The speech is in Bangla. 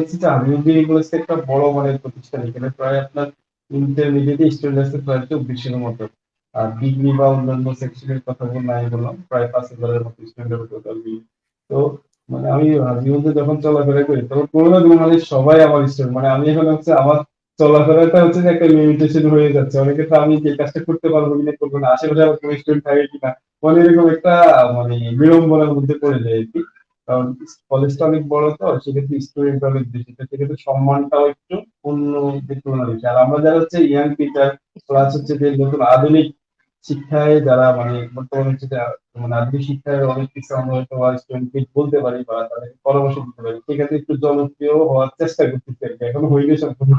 হচ্ছে যে আমিনউদ্দিন এগুলো হচ্ছে একটা বড় মানের প্রতিষ্ঠান। এখানে প্রায় আপনার ইন্টারমিডিয়েট স্টুডেন্ট আছে প্রায় ২৪০০ এর মতো। আর ডিগ্রি বা অন্যান্য সেকশনের কথা নাই বললাম, প্রায় ৫,০০০ এর মতো স্টুডেন্টের টোটাল মিলে। তো মানে আমি জীবনে যখন চলাফেরা করি তখন কোনো না কোনো মানে সবাই আমার স্টুডেন্ট। মানে আমি এখন হচ্ছে আমার চলাফেরাটা হচ্ছে যে একটা লিমিটেশন হয়ে যাচ্ছে। অনেকে তো আমি যে কাজটা করতে পারবো কিনা করবো না, আশেপাশে আমার কোনো স্টুডেন্ট থাকে কিনা, মানে এরকম একটা মানে বিড়ম্বনার মধ্যে পড়ে যায় আরকি। কারণ কলেজটা অনেক বড়, তো সেক্ষেত্রে স্টুডেন্ট অনেক বেশি, তো সেক্ষেত্রে সম্মানটাও একটু অন্য দিক তুলনায় বেশি। আর আমরা যারা হচ্ছে ইয়াং টিচার প্লাস হচ্ছে যে নতুন আধুনিক শিক্ষায় যারা মানে বর্তমানে হচ্ছে যে মানে আধুনিক শিক্ষায় অনেক কিছু আমরা হয়তো স্টুডেন্টকে বলতে পারি বা তাদেরকে পরামর্শ দিতে পারি, সেক্ষেত্রে একটু জনপ্রিয় হওয়ার চেষ্টা করতেছি আর কি, এখনো হইনি সম্পূর্ণ।